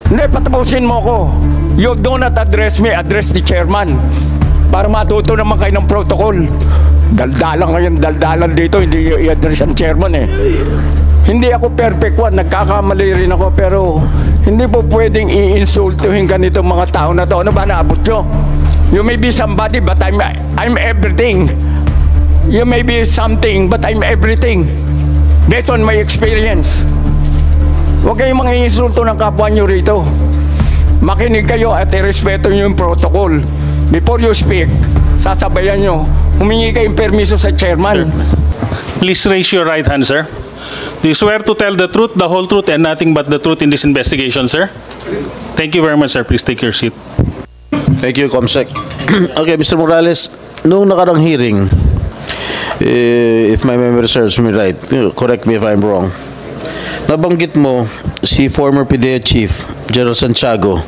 Hindi, patapusin mo ko. You do not address me, address the chairman. Para matuto naman kayo ng protocol. Daldalan ngayon, daldalan dito, hindi i-address ang chairman eh. Hindi ako perfect one, nagkakamali rin ako, pero hindi po pwedeng i-insultuhin ka nitong mga tao na to. Ano ba naabot nyo? You may be somebody, but I'm everything. You may be something, but I'm everything. Based on my experience. Huwag kayong mga insulto ng kapwa nyo rito. Makinig kayo at irespeto nyo yung protocol. Before you speak, sasabayan nyo, humingi kayong permiso sa chairman. Please raise your right hand, sir. Do you swear to tell the truth, the whole truth, and nothing but the truth in this investigation, sir? Thank you very much, sir. Please take your seat. Thank you, Comsec. Okay, Mr. Morales, noong nakarang hearing, if my memory serves me right, correct me if I'm wrong, nabanggit mo si former PDEA Chief, General Santiago,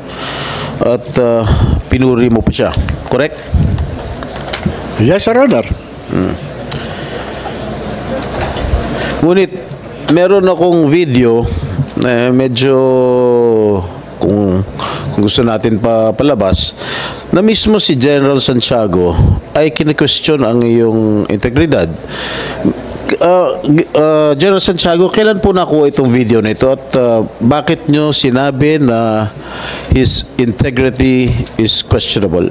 at pinuri mo pa siya. Correct? Yes, Your Honor. Ngunit, meron akong video na medyo, kung gusto natin palabas, na mismo si General Santiago ay kine-question ang iyong integridad. General Santiago, kailan po nakuha itong video na ito at bakit nyo sinabi na his integrity is questionable?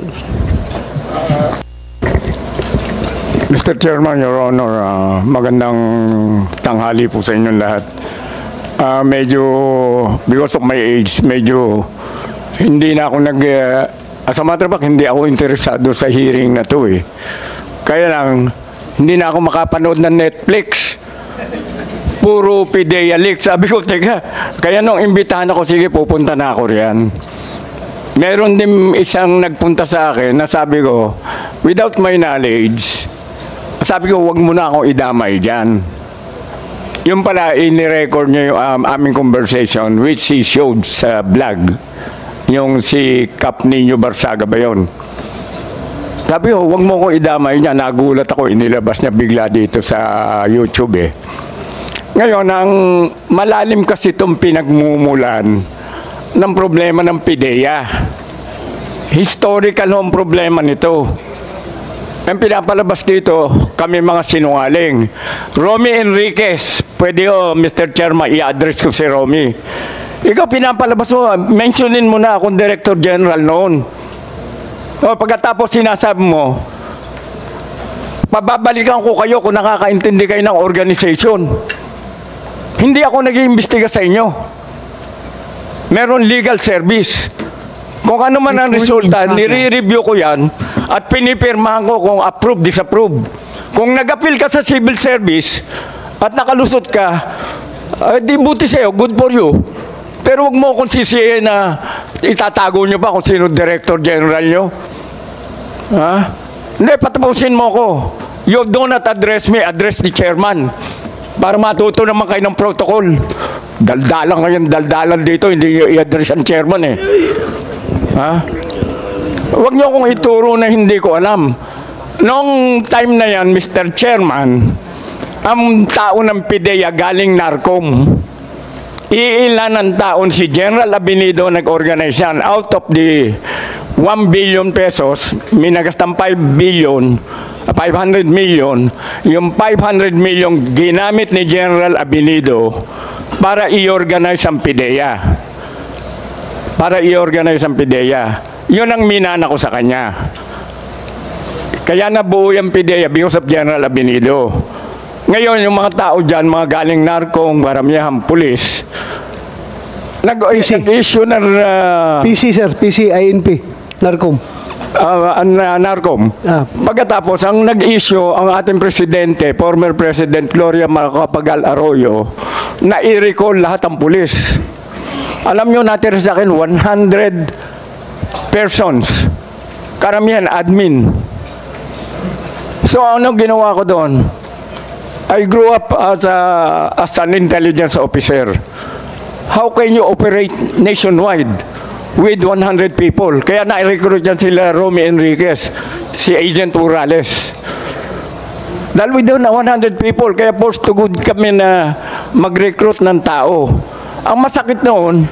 Mr. Chairman, Your Honor, magandang tanghali po sa inyong lahat. Medyo, because of my age, medyo hindi na ako as a matter of fact, hindi ako interesado sa hearing na to eh. Kaya lang, hindi na ako makapanood ng Netflix. Puro PDEA leaks. Sabi ko, teka, kaya nung imbitahan ako, sige, pupunta na ako riyan. Meron din isang nagpunta sa akin na sabi ko, without my knowledge, sabi ko, wag mo na akong idamay dyan. Yung pala, ini-record niya yung aming conversation, which he showed sa vlog. Yung si Cap Nino Barsaga ba yun? Sabi ko, wag mo akong idamay niya. Nagulat ako, inilabas niya bigla dito sa YouTube eh. Ngayon, ang malalim kasi itong pinagmumulan ng problema ng PDEA. Historical ang problema nito. Ang pinapalabas dito, kami mga sinungaling. Romy Enriquez, pwede Mr. Chairman, i-address ko si Romy. Ikaw pinapalabas mo, mentionin mo na akong Director General noon. Pagkatapos sinasabi mo, pababalikan ko kayo kung nakakaintindi kayo ng organization. Hindi ako nag-iimbestiga sa inyo. Meron legal service. Kung ano man ang resulta, nire-review ko yan at pinipirmahan ko kung approve, disapprove. Kung nag-appeal ka sa civil service at nakalusot ka, di buti sa'yo, good for you. Pero huwag mo akong sisihin na itatago nyo ba kung sino Director General nyo. Ha? Hindi, patapusin mo ko. You do not address me, address the chairman. Para matuto naman kayo ng protocol. Daldalan ngayon, daldalan dito, hindi i-address ang chairman eh. Ha? Huwag niyo akong ituro na hindi ko alam. Noong time na yan, Mr. Chairman, ang tao ng PDEA galing NARCOM. Iilan ang taon si General Abinido nag-organize yan. Out of the 1 billion pesos, minagastang 500 million, yung 500 million ginamit ni General Abinido para i-organize ang PDEA. Para i-organize ang PDEA. Yun ang minana ko sa kanya. Kaya nabuo yung PDEA because of General Abinido. Ngayon, yung mga tao dyan, mga galing NARCOM, karamihan, pulis, nag-issue ng... PC, sir. PC, INP. NARCOM. NARCOM. Pagkatapos, ang nag-issue, ang ating presidente, former President Gloria Macapagal Arroyo, na i-recall lahat ang pulis. Alam nyo, natin sa akin, 100 persons. Karamihan, admin. So, ano ginawa ko doon? I grew up as an intelligence officer. How can you operate nationwide with 100 people? Kaya na-recruit dyan sila Romy Enriquez, si Agent Urales. Dahil we don't have 100 people, kaya forced to good kami na mag-recruit ng tao. Ang masakit noon,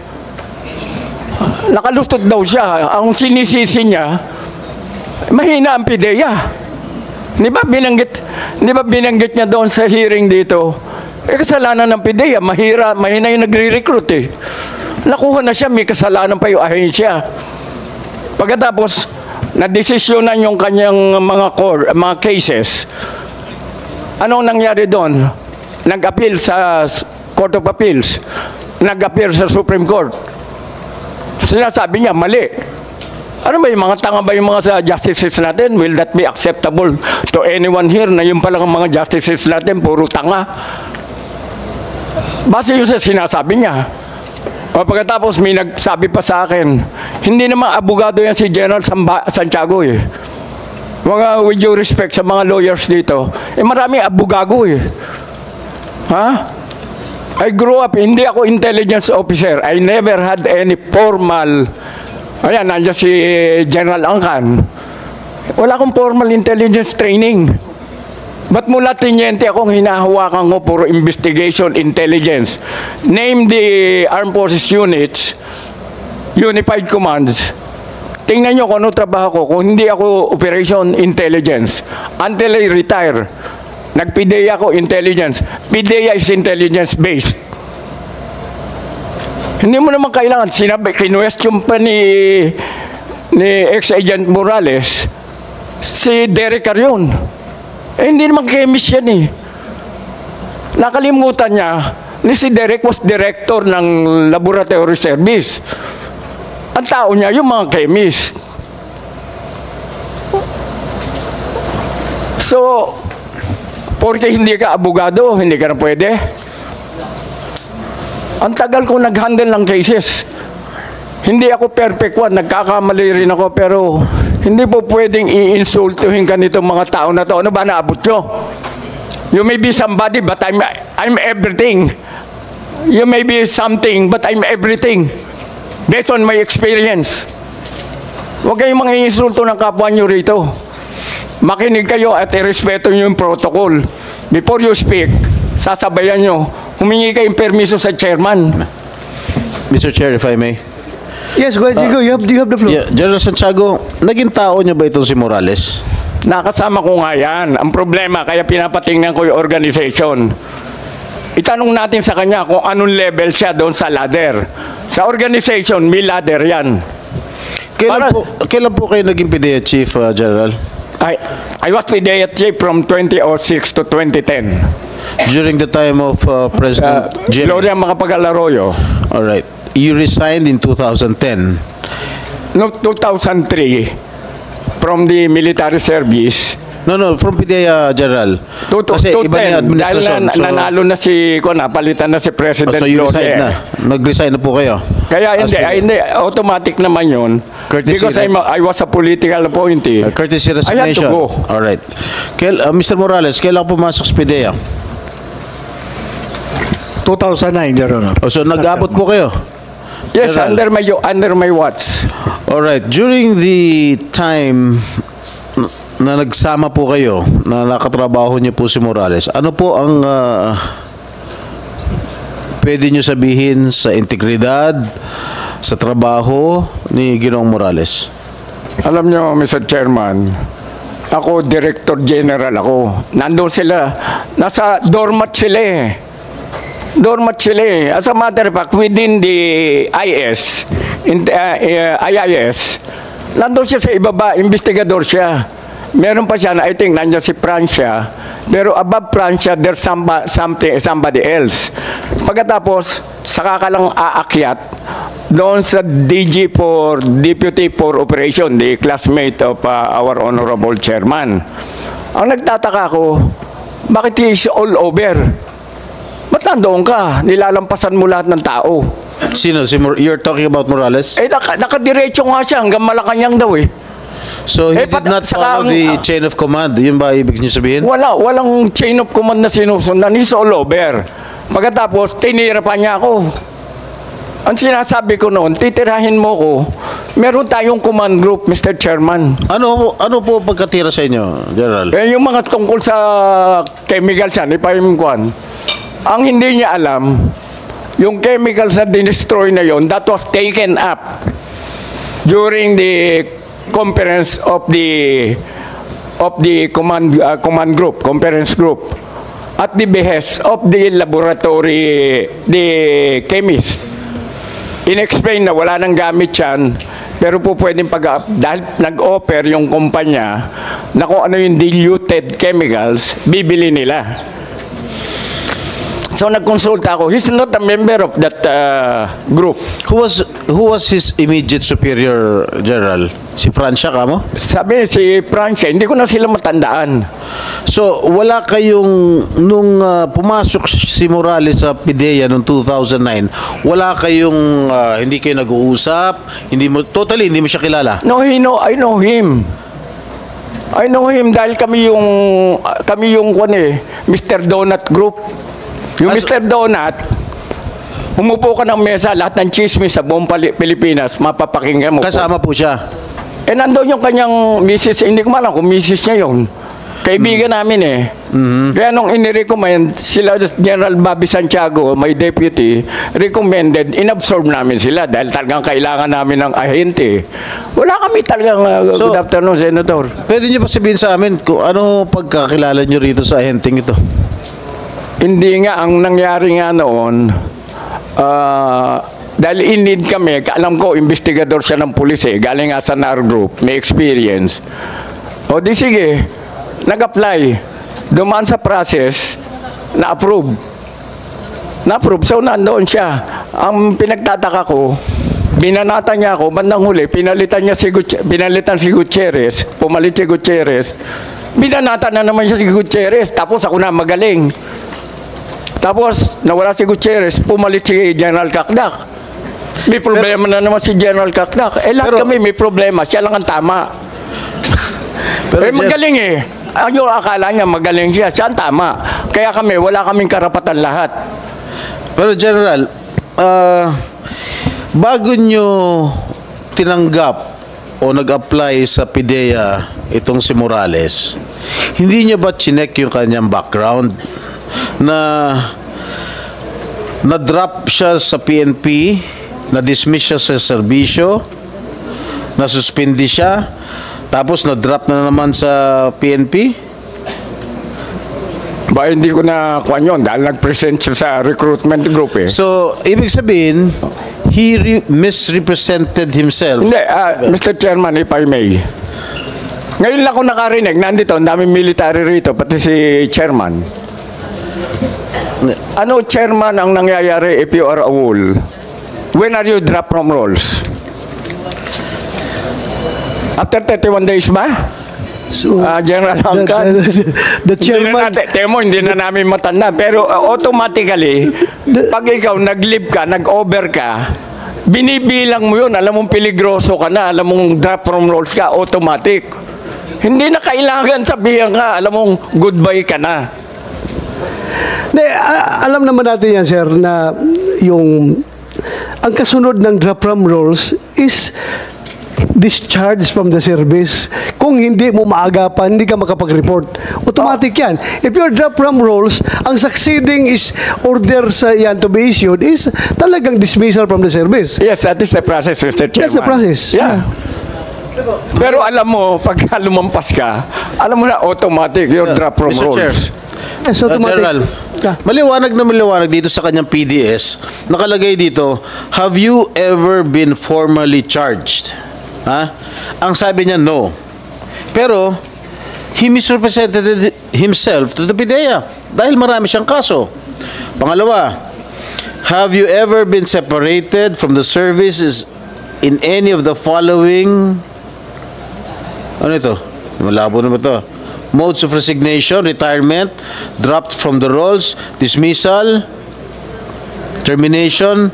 nakalustot daw siya. Ang sinisisi niya, mahina ang PIDEA. Di ba binanggit niya doon sa hearing dito? Kasalanan ng PIDEA, mahina yung nagre-recruit eh. Nakuha na siya, may kasalanan pa yung ahensya. Pagkatapos, nadesisyonan yung kanyang mga cases. Anong nangyari doon? Nag-appeal sa Court of Appeals. Nag-appeal sa Supreme Court. Sinasabi niya, mali. Ano ba yung mga tanga ba yung mga sa justices natin? Will that be acceptable to anyone here na yung palang mga justices natin, puro tanga? Base yun sa sinasabi niya. O pagkatapos may nagsabi pa sa akin, hindi naman abogado yan si General Santiago eh. With due respect sa mga lawyers dito, maraming abogado eh. Ha? I grew up, hindi ako intelligence officer. I never had any formal, ayan, nandiyan si General Angkan. Wala akong formal intelligence training. Ba't mula tinyente akong hinahawakan ko puro investigation, intelligence? Name the Armed Forces units, Unified Commands. Tingnan nyo kung ano trabaho ko. Kung hindi ako operation intelligence. Until I retire, nag-PIDEA ako intelligence. PIDEA is intelligence-based. Hindi mo naman kailangan. Kinuwestiyon pa ni ex-agent Morales, si Derek Carion. Hindi naman chemist yan eh. Nakalimutan niya, si Derek was director ng laboratory service. Ang tao niya, yung mga chemist. So, porque hindi ka abogado, hindi ka na pwede. Ang tagal ko nag-handle ng cases. Hindi ako perfect one, nagkakamali rin ako, pero hindi po pwedeng i-insultuhin ka nitong mga tao na to. Ano ba naabot nyo? You may be somebody, but I'm everything. You may be something, but I'm everything. Based on my experience. Huwag kayong mga insulto ng kapwa nyo rito. Makinig kayo at irespeto nyo yung protocol. Before you speak, sasabayan nyo. Humingi kayong permiso sa chairman. Mr. Chair, if I may. Yes, go ahead. You have the floor. Yeah, General Santiago, naging tao niyo ba itong si Morales? Nakasama ko nga yan. Ang problema, kaya pinapatingnan ko yung organization. Itanong natin sa kanya kung anong level siya doon sa ladder. Sa organization, may ladder yan. Kailan po kayo naging PIDEA Chief, General? I was PIDEA Chief from 2006 to 2010. During the time of President Jimmy? Gloria Macapagal-Arroyo. All right. You resigned in 2010. No, 2003 from the military service. No, from PIDEA, General. Kasi iba na yung dahil administrasyon. nanalo na si, napalitan na si President you resigned na. Gloria. Nag-resign na po kayo? Kaya hindi, automatic naman yun. Courtesy Because I was a political appointee. Courtesy I had to resignation. go. All right. Mr. Morales, kailan pumasok sa PIDEA? 2009, Your Honor. So nag-abot po kayo? Yes, General. under my watch. All right. During the time na nagsama po kayo, na nakatrabaho niyo po si Morales, ano po ang pwede niyo sabihin sa integridad, sa trabaho ni Ginoong Morales? Alam niyo, Mr. Chairman, ako, Director General ako. Nandun sila. Nasa doormat sila eh. Doormat sila eh. As a matter of fact, within the IIS, nandun siya sa ibaba, investigador siya. Meron pa siya na, I think, nandiyan si Francia. Pero above Francia, there's somebody else. Pagkatapos, saka ka lang aakyat doon sa DG for Deputy for Operation, the classmate of our Honorable Chairman. Ang nagtataka ko, bakit he is all over? Ba't nandoon ka? Nilalampasan mo lahat ng tao. Sino? You're talking about Morales? Nakadiretso nga siya hanggang Malacanang daw eh. So he did not follow the chain of command. Yun ba ibig niyo sabihin? Walang chain of command na sinusundan. He's all over. Pagkatapos, tinira pa niya ako. Ang sinasabi ko noon, titirahin mo ko. Meron tayong command group, Mr. Chairman. Ano po pagkatira sa inyo, General? Yung mga tungkol sa chemicals yan, ipahimkuan. Ang hindi niya alam, yung chemicals na dinestroy na yon, that was taken up during the conference of the command group, conference group, at the behest of the laboratory, the chemist. In-explain na wala nang gamit yan, pero po pwedeng dahil nag-offer yung kumpanya na kung ano yung diluted chemicals, bibili nila. So nagkonsulta ako. He's not a member of that group. Who was his immediate superior, General? Si Francia ka mo? Sabi si Francia, hindi ko na sila matandaan. So, wala kayong, nung pumasok si Morales sa PIDEA noong 2009, wala kayong, hindi kayo nag-uusap, hindi mo siya kilala? No, I know him. I know him dahil kami yung Mr. Donut Group. Yung Mr. Donut, umupo ka ng mesa, lahat ng chismis sa buong Pilipinas, mapapakinggan mo. Kasama po siya? Eh, nandun yung kanyang misis, hindi ko malam kung misis niya yun. Kaibigan namin eh. Kaya nung inirecommend, sila General Bobby Santiago, my deputy, recommended, inabsorb namin sila dahil talagang kailangan namin ng ahente. Wala kami talagang, good afternoon, Senator. Pwede niyo pa sabihin sa amin kung ano pagkakilala niyo rito sa ahenteng ito? Hindi nga, ang nangyari nga noon, dahil in-need kami, alam ko, investigador siya ng pulis eh, galing nga sa NAR Group, may experience. O di sige, nag-apply, dumaan sa process, na-approve. Na-approve, so nandoon siya. Ang pinagtataka ko, binanata niya ako, bandang huli, pinalitan si Gutierrez, pumalit si Gutierrez, binanata na naman siya si Gutierrez, tapos ako na magaling. Tapos, nawala si Gutierrez, pumalit si General Kakdak. May problema na naman si General Kakdak. Eh, lahat kami may problema. Siya lang ang tama. Pero magaling eh. Ang akala niya magaling siya. Siya ang tama. Kaya kami, wala kaming karapatan lahat. Pero General, bago nyo tinanggap o nag-apply sa PIDEA itong si Morales, hindi nyo ba chinek yung kanyang background? Na-drop siya sa PNP, na-dismiss siya sa serbisyo, na-suspindi siya, tapos na-drop na naman sa PNP? Ba, hindi ko na kuha yun dahil nag-present siya sa recruitment group eh. So, ibig sabihin, he misrepresented himself. Hindi, Mr. Chairman, if I may. Ngayon lang ako nakarinig, nandito, ang daming military rito, pati si Chairman. Ano, Chairman, ang nangyayari if you are a wall? When are you dropped from roles? After 31 days ba? So, General Angkan? the chairman... Hindi na namin matanda. Pero automatically, pag ikaw nag-leave ka, nag-over ka, binibilang mo yun. Alam mong peligroso ka na, alam mong drop from roles ka, automatic. Hindi na kailangan sabihan ka, alam mong goodbye ka na. Alam naman natin yan, sir, na ang kasunod ng drop from roles is discharge from the service. Kung hindi mo maagapan, hindi ka makapag-report. Automatic yan. If you're drop from roles, ang succeeding is orders yan to be issued is talagang dismissal from the service. Yes, that is the process, Mr. Chairman. That's the process. Yeah. Pero alam mo, pag lumampas ka, alam mo na automatic, you're drop from Mr. roles. Chair. Yes, automatic. General, maliwanag dito sa kanyang PDS, nakalagay dito, have you ever been formally charged? Ha? Ang sabi niya, no. Pero, he misrepresented himself to the PIDEA dahil marami siyang kaso. Pangalawa, have you ever been separated from the services in any of the following, ano ito? Malabo naman ito. Modes of resignation, retirement, dropped from the roles, dismissal, termination,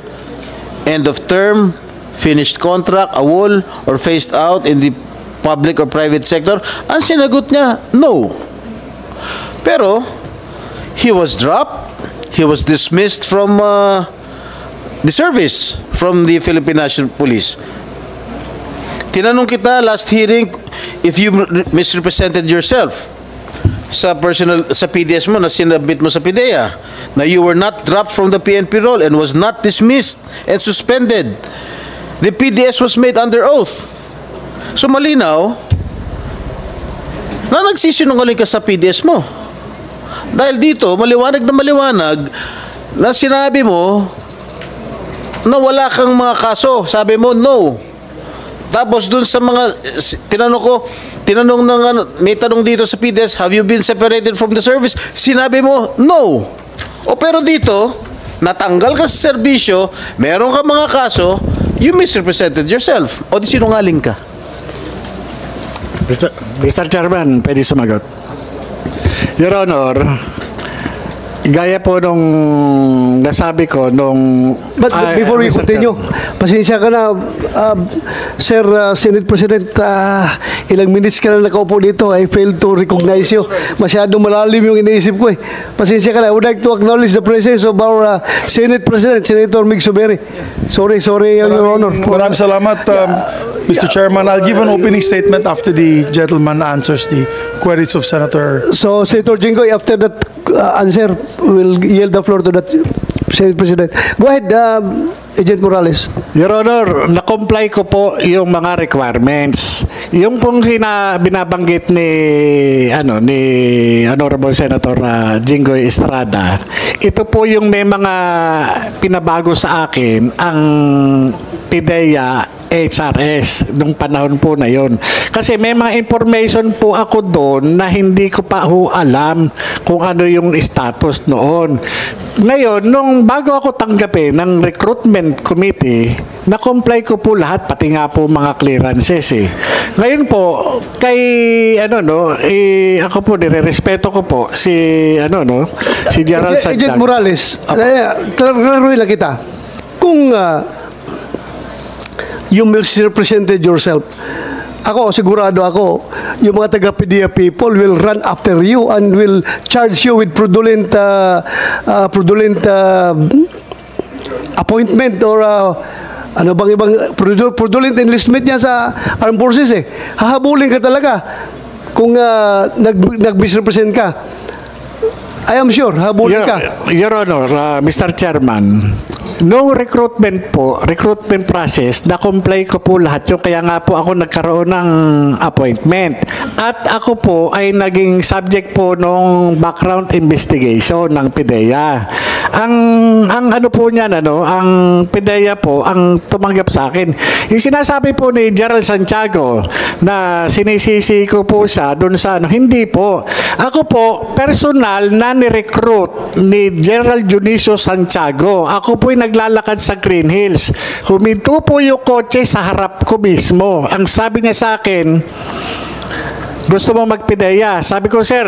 end of term, finished contract, awol, or phased out in the public or private sector? Ang sinagot niya, no. Pero, he was dropped, he was dismissed from the service, from the Philippine National Police. Tinanong kita last hearing if you misrepresented yourself sa PDS mo na sinabit mo sa PIDEA na you were not dropped from the PNP role and was not dismissed and suspended. The PDS was made under oath. So malinaw na nagsisinungaling ka sa PDS mo. Dahil dito, maliwanag na sinabi mo na wala kang mga kaso. Sabi mo, no. Tapos dun sa mga, may tanong dito sa PDS, have you been separated from the service? Sinabi mo, no. O pero dito, natanggal ka sa serbisyo, meron ka mga kaso, you misrepresented yourself. O di sinungaling ka. Mr. Chairman, pwede sumagot. Your Honor, gaya po nung nasabi ko nung... But before we Mr. continue, pasensya ka na, Sir Senate President, ilang minutes ka na nakaupo dito, I failed to recognize you. Masyadong malalim yung iniisip ko eh. Pasensya ka na. I would like to acknowledge the presence of our Senate President, Senator Mig Zuberi. Sorry, Your Honor. Maraming salamat, Mr. Chairman. I'll give an opening statement after the gentleman answers the queries of Senator. So, Senator Jinggoy, after that answer, we'll yield the floor to that Senate President. Go ahead, Agent Morales. Your Honor, na-comply ko po yung mga requirements. Yung pong binabanggit ni Honorable Senator Jinggoy Estrada, ito po yung may mga pinabago sa akin ang PIDEA HRS nung panahon po na yon. Kasi may mga information po ako doon na hindi ko pa alam kung ano yung status noon. Ngayon, nung bago ako tanggapin ng recruitment committee, na-comply ko po lahat, pati nga po mga clearances eh. Ngayon po, ako po, nire-respeto ko po si Gerald Santiago. Agent Morales, klaruhin lang kita. Kung you misrepresented yourself, sigurado ako, yung mga taga-PDEA people will run after you and will charge you with fraudulent appointment or fraudulent enlistment niya sa armed forces eh. Hahabulin ka talaga kung nag-misrepresent ka. I am sure, habulin ka. Your Honor, Mr. Chairman, no recruitment process, na-comply ko po lahat yung kaya nga po ako nagkaroon ng appointment. At ako po ay naging subject po nung background investigation ng PIDEA. Ang ano po niyan, ang PIDEA po, ang tumanggap sa akin. Yung sinasabi po ni Gerald Santiago na sinisisi ko po siya doon sa hindi po. Ako po, personal na ni-recruit ni General Junicio Santiago. Ako po'y naglalakad sa Green Hills. Huminto po yung kotse sa harap ko mismo. Ang sabi niya sa akin, gusto mo magpideya? Sabi ko, sir,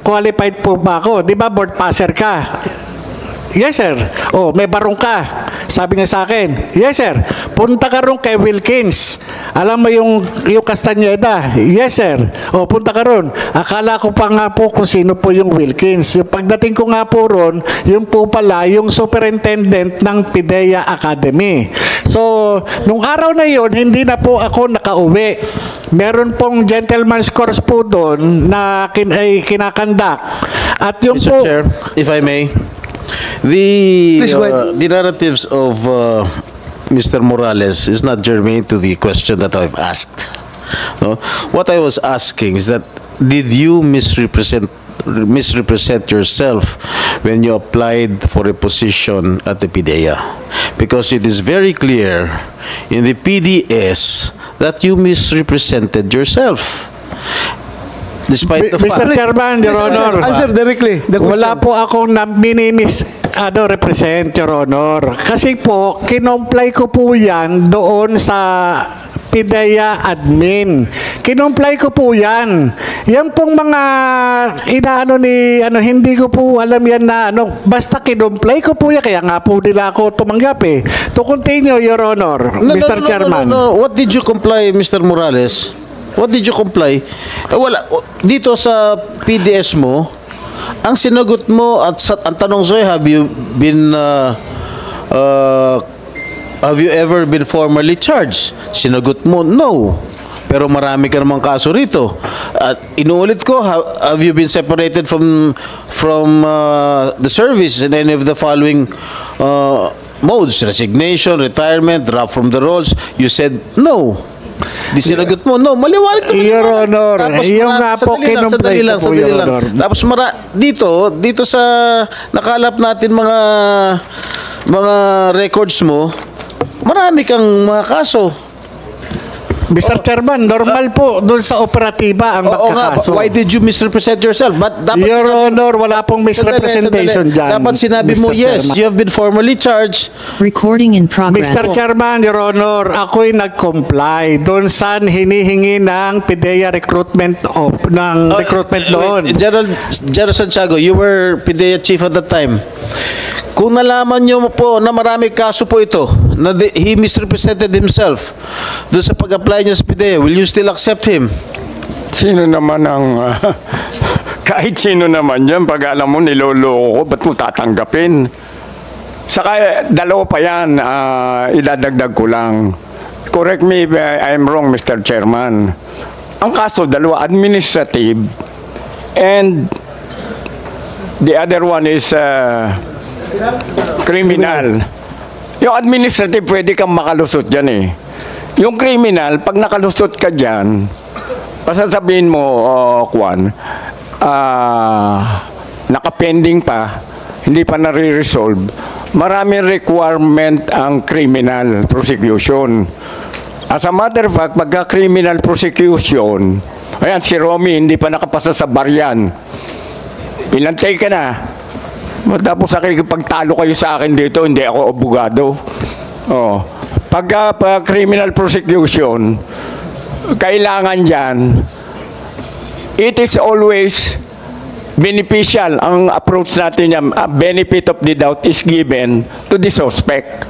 qualified po ba ako? Di ba board passer ka? Yes, sir. Oh, may barong ka. Sabi niya sa akin, yes, sir. Punta ka ron kay Wilkins. Alam mo yung Castañeda? Yes, sir. O, punta ka ron. Akala ko pa nga po kung sino po yung Wilkins. Yung pagdating ko nga po ron, yung po pala, yung superintendent ng PIDEA Academy. So, nung araw na yon, hindi na po ako nakauwi. Meron pong gentleman's course po doon na kinakandak. At yung Mr. po... Chair, if I may, the narratives of Mr. Morales is not germane to the question that I've asked. No? What I was asking is that, did you misrepresent yourself when you applied for a position at the PIDEA? Because it is very clear in the PDS that you misrepresented yourself. Despite the Mr. fact. Chairman, Your Honor. Answer directly. Wala po akong represent, Your Honor. Kasi po, kinomply ko po yan doon sa PIDEA admin. Kinomply ko po yan. Yan pong mga hindi ko po alam yan na basta kinomply ko po yan. Kaya nga po nila ako tumanggap eh. To continue, Your Honor, Mr. Chairman. No. What did you comply, Mr. Morales? What did you comply? Wala. Dito sa PDS mo, ang sinagot mo at ang tanong sa'yo, have you ever been formally charged? Sinagot mo, no. Pero marami ka namang kaso rito. At inuulit ko, have you been separated from the service in any of the following modes, resignation, retirement, drop from the roles. You said no. Di sinagot mo, no, maliwanag naman. Your Honor, yung marami- nga po sandali lang, kinumpleto po, Your Honor. Tapos dito sa nakalap natin mga records mo, marami kang mga kaso. Mr. Chairman, normal po doon sa operatiba ang Oo nga, magkakaso. why did you misrepresent yourself? But dapat Your Honor, wala pong misrepresentation Sandali. dyan. Dapat sinabi mo, Mr. yes, Chairman. you have been formally charged. Recording in progress. Mr. Chairman, Your Honor, ako'y nag-comply doon sa hinihingi ng PIDEA recruitment recruitment doon. General Santiago, you were PIDEA chief at that time. Kung nalaman nyo po na marami kaso po ito, na he misrepresented himself doon sa pag-apply niya sa PIDEA, will you still accept him? Sino naman ang... kahit sino naman yan, pag alam mo niloloko ko, ba't mo tatanggapin? Saka dalawa pa yan, idadagdag ko lang. Correct me if I'm wrong, Mr. Chairman. Ang kaso, dalawa, administrative, and the other one is criminal. Yung administrative, pwede kang makalusot dyan eh. Yung criminal, pag nakalusot ka dyan, pasasabihin mo, Kwan, nakapending pa, hindi pa nare-resolve, maraming requirement ang criminal prosecution. As a matter of fact, pagka-criminal prosecution, ayan, si Romy, hindi pa nakapasa sa baryan. Pinantay ka na. Tapos pagtalo kayo sa akin dito, hindi ako abogado. Pagka criminal prosecution, kailangan dyan, it is always beneficial. Ang approach natin yan, benefit of the doubt is given to the suspect.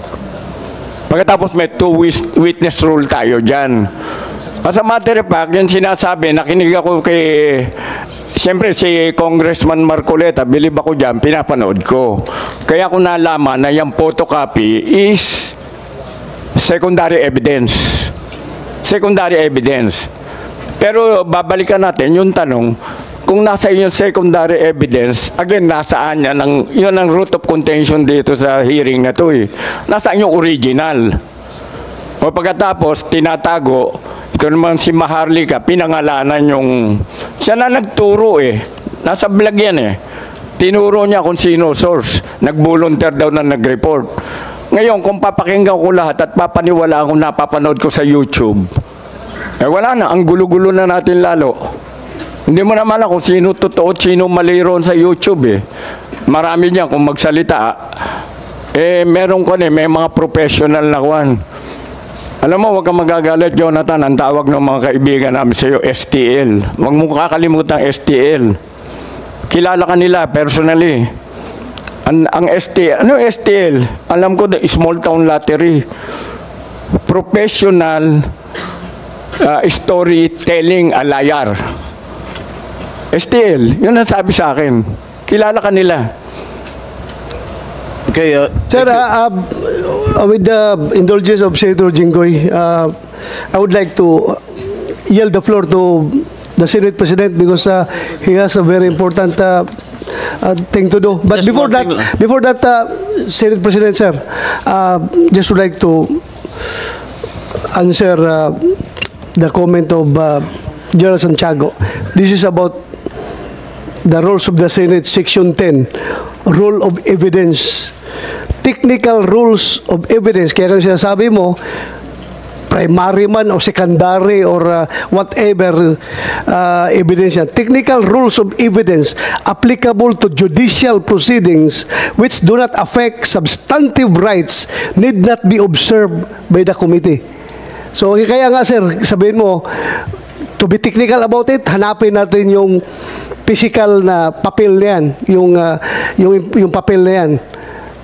Pagkatapos may two-witness rule tayo dyan. As a matter of fact, yung sinasabi, nakinig ako siyempre si Congressman Marcoleta, bilib ako dyan, pinapanood ko. Kaya ko nalaman na yung photocopy is secondary evidence. Secondary evidence. Pero babalikan natin yung tanong, kung nasa yung secondary evidence, again, nasaan yan? Yun ang root of contention dito sa hearing na to eh. Nasaan yung original? O pagkatapos, tinatago, ito naman si Maharlika, pinangalanan yung... Siya na nagturo eh. Nasa vlog yan eh. Tinuro niya kung sino source. Nag-volunteer daw na nag-report. Ngayon, kung papakinggan ko lahat at papaniwalaan kung napapanood ko sa YouTube, wala na. Ang gulo-gulo na natin lalo. Hindi mo naman alam kung sino totoo at sino mali ron sa YouTube eh. Marami niya kung magsalita. Meron ko may mga professional na kwan. Alam mo, huwag kang magagalit, Jonathan. Ang tawag ng mga kaibigan namin sa iyo, STL. Huwag mo kakalimutan STL. Kilala ka nila personally. Ang STL, ano STL? Alam ko, the small town lottery. Professional storytelling a liar. STL, yun ang sabi sa akin. Kilala ka nila. Okay, Sir, with the indulgence of Senator Jinggoy, I would like to yield the floor to the Senate President because he has a very important thing to do. But Just before one that, Senate President, sir, just would like to answer the comment of General Santiago. This is about the rules of the Senate, Section 10, Rule of Evidence. Technical rules of evidence. Kaya kung sinasabi mo, primary man o secondary or whatever evidence yan. Technical rules of evidence applicable to judicial proceedings which do not affect substantive rights need not be observed by the committee. So kaya nga sir, sabihin mo, to be technical about it, hanapin natin yung physical na papel na yan, yung papel na yan.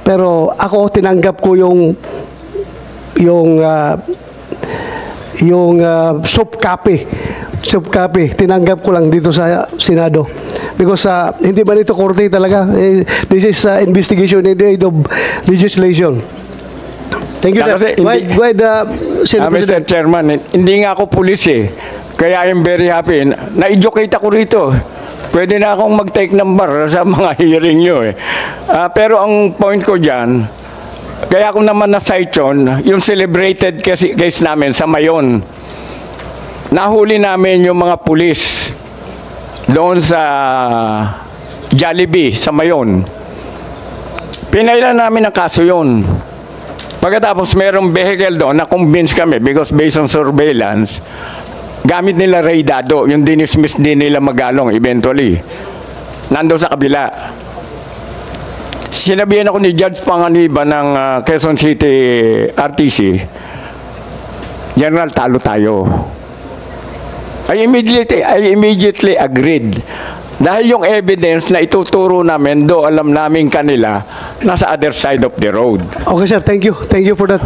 Pero ako tinanggap ko yung soft copy. Soft copy. Tinanggap ko lang dito sa Senado. Because hindi man ito korte talaga. This is investigation in the aid of legislation. Thank you, sir. Go ahead, Senate Mr. President. Chairman, hindi nga ako pulis eh. Kaya I'm very happy. Na-educate ako rito. Pwede na akong mag-take ng bar sa mga hearing nyo eh. Pero ang point ko dyan, Kaya ako naman na-cite yung celebrated case namin sa Mayon. Nahuli namin yung mga pulis doon sa Jollibee sa Mayon. Pinailan namin ang kaso yun. Pagkatapos mayroong vehicle doon, na-convince kami because based on surveillance, gamit nila Raydado, yung dinismiss din nila Magalong eventually. Nandun sa kabila. Sinabihan ako ni Judge Panganiban ng Quezon City RTC, General, talo tayo. I immediately agreed. Dahil yung evidence na ituturo namin, alam namin kanila, nasa other side of the road. Okay, sir. Thank you. Thank you for that.